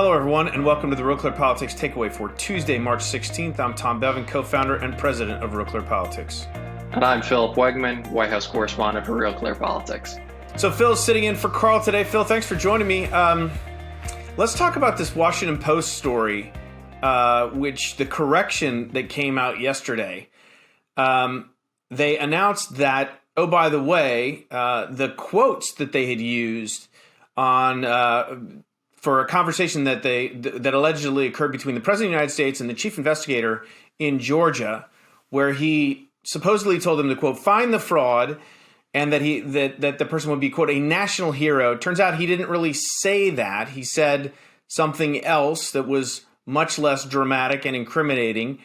Hello, everyone, and welcome to the RealClearPolitics Takeaway for Tuesday, March 16th. I'm Tom Bevan, co-founder and president of RealClearPolitics. And I'm Philip Wegmann, White House correspondent for RealClearPolitics. So Phil's sitting in for Carl today. Phil, thanks for joining me. Let's talk about this Washington Post story, which the correction that came out yesterday. They announced that, oh, by the way, the quotes that they had used on for a conversation that that allegedly occurred between the President of the United States and the chief investigator in Georgia, where he supposedly told them to, quote, find the fraud, and that the person would be, quote, a national hero. Turns out he didn't really say that. He said something else that was much less dramatic and incriminating.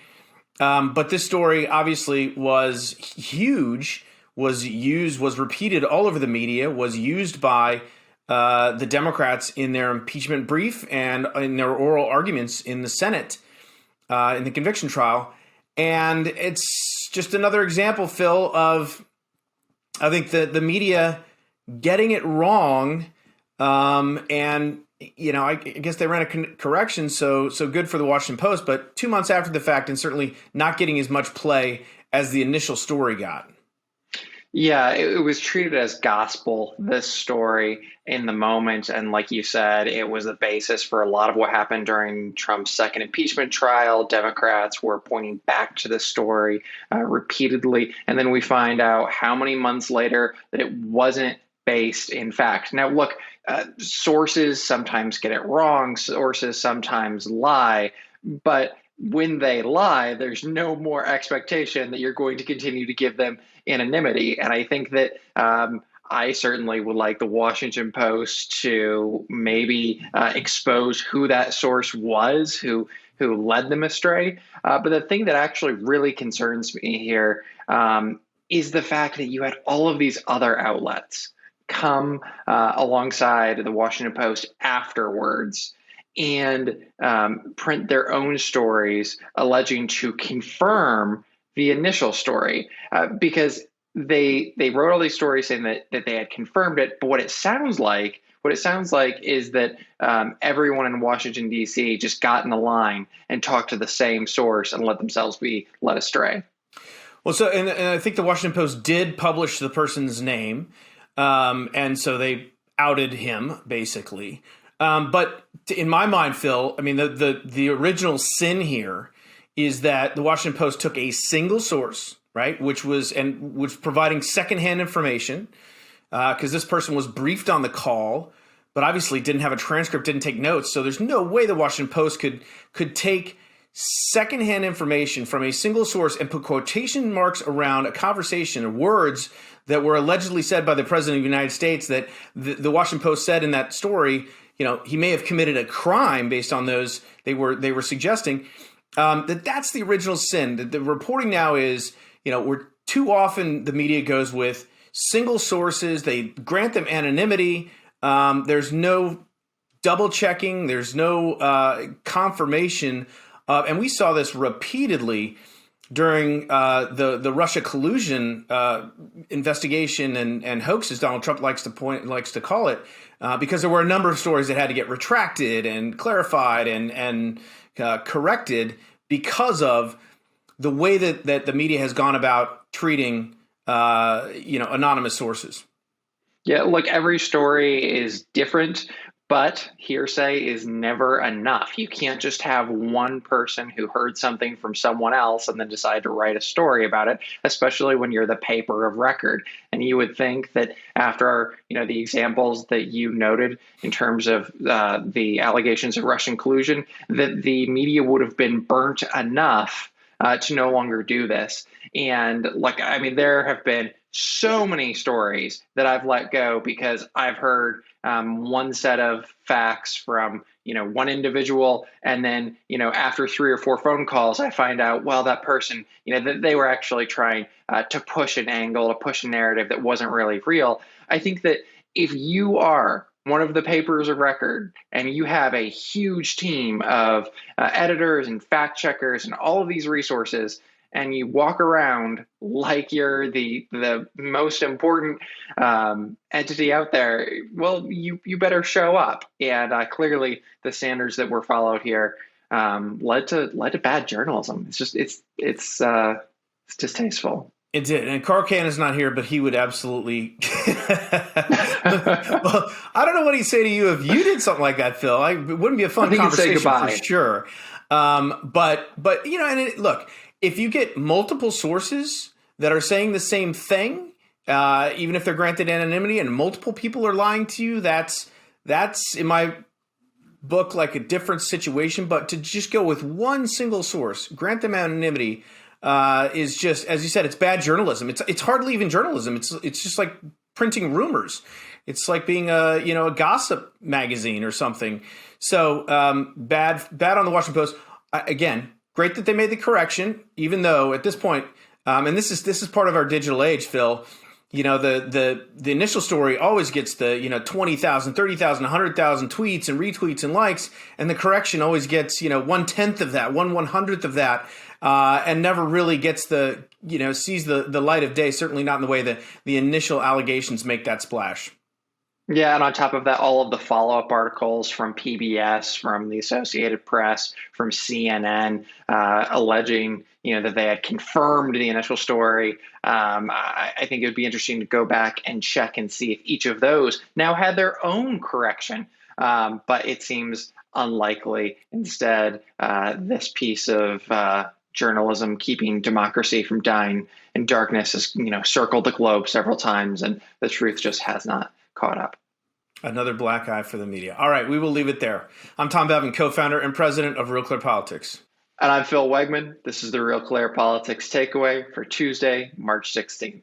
But this story obviously was huge, was repeated all over the media, was used by the Democrats in their impeachment brief and in their oral arguments in the Senate in the conviction trial. And it's just another example, Phil, of, I think, the media getting it wrong. And, you know, I guess they ran a correction, so good for the Washington Post, but 2 months after the fact, and certainly not getting as much play as the initial story got. Yeah, it was treated as gospel, this story, in the moment. And like you said, it was the basis for a lot of what happened during Trump's second impeachment trial. Democrats were pointing back to the story repeatedly. And then we find out how many months later that it wasn't based in fact. Now, look, sources sometimes get it wrong. Sources sometimes lie. But when they lie, there's no more expectation that you're going to continue to give them anonymity. And I think that I certainly would like the Washington Post to maybe expose who that source was, who led them astray. But the thing that actually really concerns me here is the fact that you had all of these other outlets come alongside the Washington Post afterwards and print their own stories alleging to confirm the initial story, because they wrote all these stories saying that they had confirmed it. But what it sounds like is that everyone in Washington, D.C. just got in the line and talked to the same source and let themselves be led astray. Well, so and I think the Washington Post did publish the person's name, and so they outed him basically. But in my mind, Phil, I mean, the original sin here is that the Washington Post took a single source, right, which was providing secondhand information, because this person was briefed on the call, but obviously didn't have a transcript, didn't take notes. So there's no way the Washington Post could take secondhand information from a single source and put quotation marks around a conversation or words that were allegedly said by the President of the United States that the Washington Post said in that story. You know, he may have committed a crime based on those they were suggesting. That's the original sin. The reporting now is, you know, we're too often the media goes with single sources. They grant them anonymity. There's no double checking. There's no confirmation. And we saw this repeatedly during the Russia collusion investigation and hoax, as Donald Trump likes to call it, because there were a number of stories that had to get retracted and clarified and corrected because of the way that the media has gone about treating anonymous sources. Yeah, look, every story is different, but hearsay is never enough. You can't just have one person who heard something from someone else and then decide to write a story about it, especially when you're the paper of record. And you would think that after, the examples that you noted in terms of the allegations of Russian collusion, that the media would have been burnt enough to no longer do this. And there have been so many stories that I've let go because I've heard one set of facts from, one individual. And then, after 3 or 4 phone calls, I find out, well, that person, that they were actually trying to push an angle, to push a narrative that wasn't really real. I think that if you are one of the papers of record and you have a huge team of editors and fact checkers and all of these resources, and you walk around like you're the most important entity out there, well, you better show up. And clearly, the standards that were followed here led to bad journalism. It's distasteful. It did. And Carl Can is not here, but he would absolutely. Well, I don't know what he'd say to you if you did something like that, Phil. It wouldn't be a fun conversation for sure. But look, if you get multiple sources that are saying the same thing, even if they're granted anonymity, and multiple people are lying to you, that's in my book like a different situation. But to just go with one single source, grant them anonymity, is just, as you said, it's bad journalism. It's hardly even journalism. It's just like printing rumors. It's like being a gossip magazine or something. So bad on the Washington Post. Again, great that they made the correction, even though at this point, and this is part of our digital age, Phil. The initial story always gets the 20,000, 30,000, 100,000 tweets and retweets and likes, and the correction always gets 1/10 of that, 1/100th of that, and never really gets sees the light of day. Certainly not in the way that the initial allegations make that splash. Yeah, and on top of that, all of the follow-up articles from PBS, from the Associated Press, from CNN, alleging that they had confirmed the initial story. I think it would be interesting to go back and check and see if each of those now had their own correction. But it seems unlikely. Instead, this piece of journalism keeping democracy from dying in darkness has circled the globe several times, and the truth just has not caught up. Another black eye for the media. All right, we will leave it there. I'm Tom Bevan, co-founder and president of Real Clear Politics. And I'm Phil Wegmann. This is the Real Clear Politics Takeaway for Tuesday, March 16th.